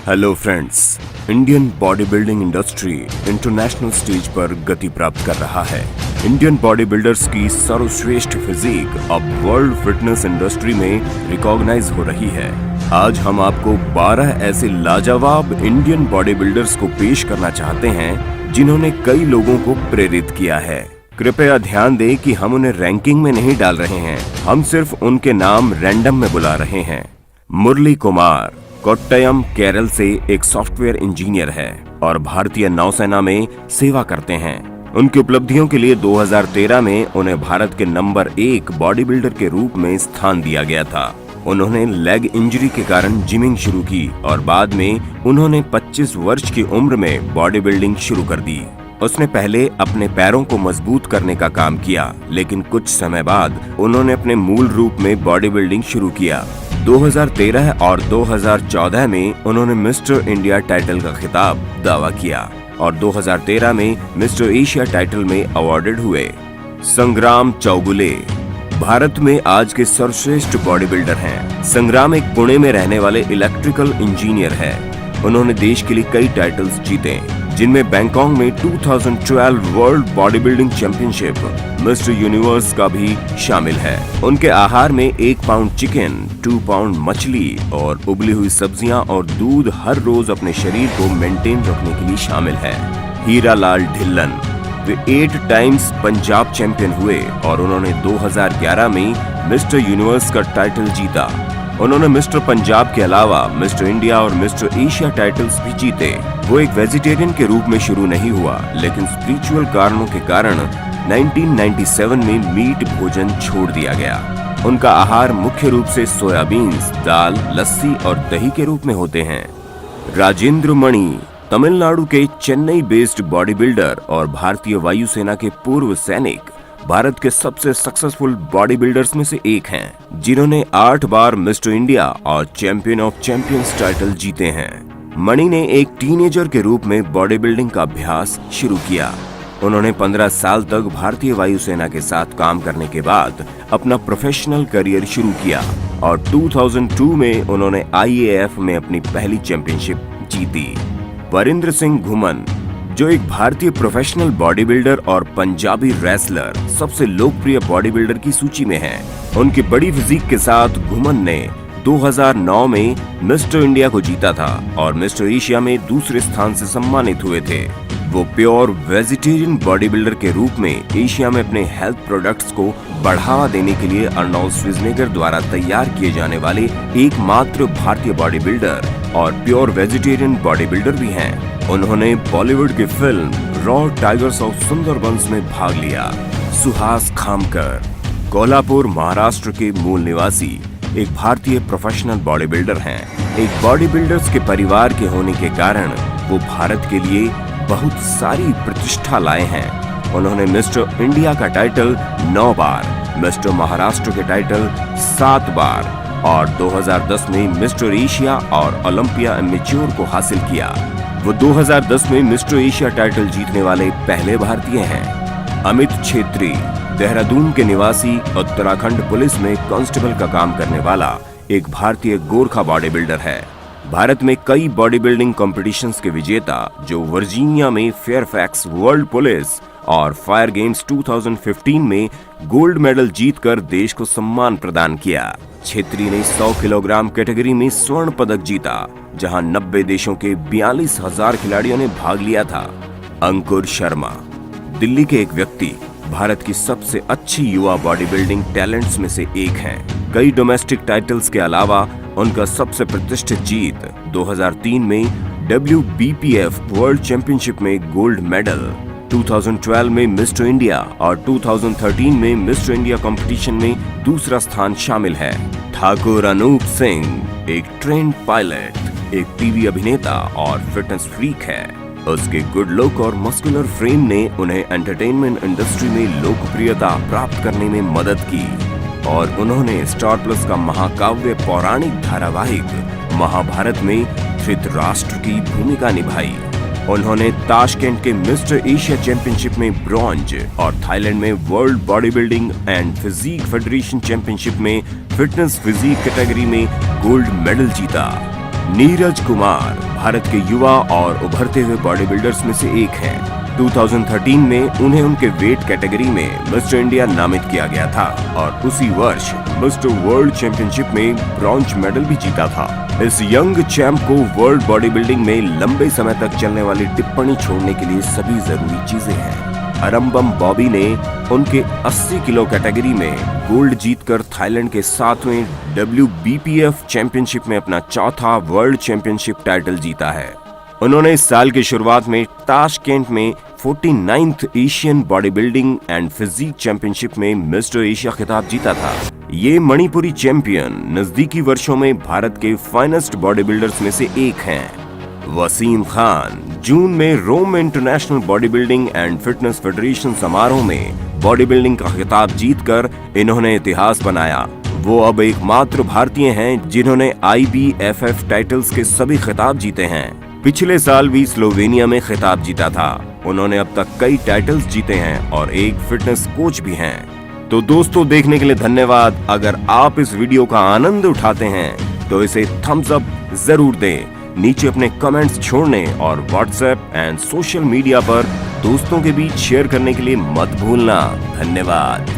Hello friends, Indian body building industry international stage पर गति प्राप्त कर रहा है। इंडियन बॉडी बिल्डर्स की सर्वश्रेष्ठ फिजिक अब वर्ल्ड फिटनेस इंडस्ट्री में रिकॉग्नाइज हो रही है। आज हम आपको 12 ऐसे लाजवाब इंडियन बॉडी बिल्डर्स को पेश करना चाहते हैं जिन्होंने कई लोगों को प्रेरित किया है। कृपया ध्यान दें कि हम उन्हें रैंकिंग में नहीं डाल रहे हैं, हम सिर्फ उनके नाम रैंडम में बुला रहे हैं। मुरली कुमार कोट्टयम केरल से एक सॉफ्टवेयर इंजीनियर है और भारतीय नौसेना में सेवा करते हैं। उनकी उपलब्धियों के लिए 2013 में उन्हें भारत के नंबर 1 बॉडी बिल्डर के रूप में स्थान दिया गया था। उन्होंने लेग इंजरी के कारण जिमिंग शुरू की और बाद में उन्होंने 25 वर्ष की उम्र में बॉडी बिल्डिंग शुरू कर दी। उसने पहले अपने पैरों को मजबूत करने का काम किया, लेकिन कुछ समय बाद उन्होंने अपने मूल रूप में बॉडी बिल्डिंग शुरू किया। 2013 और 2014 में उन्होंने मिस्टर इंडिया टाइटल का खिताब दावा किया और 2013 में मिस्टर एशिया टाइटल में अवार्डेड हुए। संग्राम चौगुले भारत में आज के सर्वश्रेष्ठ बॉडी बिल्डर हैं। संग्राम एक पुणे में रहने वाले इलेक्ट्रिकल इंजीनियर है। उन्होंने देश के लिए कई टाइटल्स जीते, जिनमें बैंकॉक में 2012 world body building championship mister universe का भी शामिल है। उनके आहार में 1 पाउंड चिकन, 2 पाउंड मछली और उबली हुई सब्जियां और दूध हर रोज अपने शरीर को मेंटेन रखने के लिए शामिल है। हीरा लाल ढिल्लन वे 8 टाइम्स पंजाब चैंपियन हुए और उन्होंने 2011 में मिस्टर यूनिवर्स का टाइटल जीता। उन्होंने मिस्टर पंजाब के अलावा मिस्टर इंडिया और मिस्टर एशिया टाइटल्स भी जीते। वो एक वेजिटेरियन के रूप में शुरू नहीं हुआ, लेकिन स्पिरिचुअल कारणों के कारण 1997 में मीट भोजन छोड़ दिया गया। उनका आहार मुख्य रूप से सोयाबीन्स, दाल, लस्सी और दही के रूप में होते हैं। राजेंद्र मणि तमिलनाडु के चेन्नई बेस्ड बॉडी बिल्डर और भारतीय वायुसेना के पूर्व सैनिक भारत के सबसे सक्सेसफुल बॉडी बिल्डर्स में से एक हैं, जिन्होंने 8 बार मिस्टर इंडिया और चैंपियन ऑफ चैंपियंस टाइटल जीते हैं। मणि ने एक टीनेजर के रूप में बॉडी बिल्डिंग का अभ्यास शुरू किया। उन्होंने 15 साल तक भारतीय वायुसेना के साथ काम करने के बाद अपना प्रोफेशनल करियर शुरू किया और 2002 में उन्होंने IAF में अपनी पहली चैंपियनशिप जीती। वरिंद्र सिंह घुमन जो एक भारतीय प्रोफेशनल बॉडी बिल्डर और पंजाबी रेसलर सबसे लोकप्रिय बॉडी बिल्डर की सूची में हैं। उनकी बड़ी फिजिक के साथ घुमन ने 2009 में मिस्टर इंडिया को जीता था और मिस्टर एशिया में दूसरे स्थान से सम्मानित हुए थे। वो प्योर वेजिटेरियन बॉडी बिल्डर के रूप में एशिया में अपने हेल्थ प्रोडक्ट्स को बढ़ावा देने के लिए अर्नोल्ड श्वार्ज़नेगर द्वारा तैयार किए जाने वाले एकमात्र भारतीय बॉडी बिल्डर और प्योर वेजिटेरियन बॉडी बिल्डर भी हैं। उन्होंने बॉलीवुड की film raw tigers of Sundarbans में भाग लिया। सुहास खामकर कोल्हापुर महाराष्ट्र के मूल निवासी एक भारतीय प्रोफेशनल बॉडी बिल्डर हैं। एक बॉडी बिल्डर्स के परिवार के होने के कारण वो भारत के लिए बहुत सारी प्रतिष्ठा लाए हैं। उन्होंने मिस्टर इंडिया का टाइटल 9 बार, मिस्टर महाराष्ट्र के टाइटल 7 बार और 2010 में मिस्टर एशिया और ओलंपिया एमेच्योर को हासिल किया। वो 2010 में मिस्टर एशिया टाइटल जीतने वाले पहले भारतीय हैं। अमित छेत्री देहरादून के निवासी उत्तराखंड पुलिस में कांस्टेबल का काम करने वाला एक भारतीय गोरखा बॉडी बिल्डर है। भारत में कई बॉडी बिल्डिंग कॉम्पिटिशन्स के विजेता जो वर्जीनिया में फेयरफैक्स वर्ल्ड पुलिस और फायर गेम्स 2015 में गोल्ड मेडल जीतकर देश को सम्मान प्रदान किया। छेत्री ने 100 किलोग्राम कैटेगरी में स्वर्ण पदक जीता, जहां 90 देशों के 42,000 खिलाड़ियों ने भाग लिया था। अंकुर शर्मा दिल्ली के एक व्यक्ति भारत की सबसे अच्छी युवा बॉडी बिल्डिंग टैलेंट्स में से एक हैं। कई डोमेस्टिक टाइटल्स के अलावा उनका सबसे प्रतिष्ठित जीत 2003 में WBPF वर्ल्ड चैंपियनशिप में गोल्ड मेडल, 2012 में मिस्टर इंडिया और 2013 में मिस्टर इंडिया कंपटीशन में दूसरा स्थान शामिल है। ठाकुर अनूप सिंह एक ट्रेंड पायलट, एक टीवी अभिनेता और फिटनेस फ्रीक है। उसके गुड लुक और मस्कुलर फ्रेम ने उन्हें एंटरटेनमेंट इंडस्ट्री में लोकप्रियता प्राप्त करने में मदद की और उन्होंने स्टार प्लस का महाकाव्य पौराणिक धारावाहिक महाभारत में धृतराष्ट्र की भूमिका निभाई। उन्होंने ताशकेंट के मिस्टर एशिया चैंपियनशिप में ब्रॉन्ज और थाईलैंड में world body building and physique federation championship में फिटनेस फिजिक कैटेगरी में गोल्ड मेडल जीता। नीरज कुमार भारत के युवा और उभरते हुए बॉडी बिल्डर्स में से एक हैं। 2013 में उन्हें उनके वेट कैटेगरी में मिस्टर इंडिया नामित किया गया था और उसी वर्ष मिस्टर वर्ल्ड चैंपियनशिप में ब्रॉन्ज मेडल भी जीता था। इस यंग चैंप को वर्ल्ड बॉडी बिल्डिंग में लंबे समय तक चलने वाली टिप्पणी छोड़ने के लिए सभी जरूरी चीजें हैं। अरम्बम बॉबी ने उनके 80 किलो कैटेगरी में गोल्ड जीतकर थाईलैंड के 7वें WBPF चैंपियनशिप में अपना चौथा वर्ल्ड चैंपियनशिप टाइटल जीता है। उन्होंने इस साल की शुरुआत में ताशकेंट में 49th Asian body building and physique championship में मिस्टर एशिया खिताब जीता था। ये मणिपुरी चैंपियन नजदीकी वर्षों में भारत के फाइनेस्ट बॉडी बिल्डर्स में से एक हैं। वसीम खान जून में Rome international body building and fitness federation समारोह में बॉडी बिल्डिंग का खिताब जीतकर इन्होंने इतिहास बनाया। वो अब एकमात्र भारतीय हैं जिन्होंने IBFF टाइटल्स के सभी खिताब जीते हैं। पिछले साल भी स्लोवेनिया में खिताब जीता था। उन्होंने अब तक कई टाइटल्स जीते हैं और एक फिटनेस कोच भी हैं। तो दोस्तों, देखने के लिए धन्यवाद। अगर आप इस वीडियो का आनंद उठाते हैं तो इसे थम्स अप जरूर दें। नीचे अपने कमेंट्स छोड़ने और व्हाट्सएप एंड सोशल मीडिया पर दोस्तों के बीच शेयर करने के लिए मत भूलना। धन्यवाद।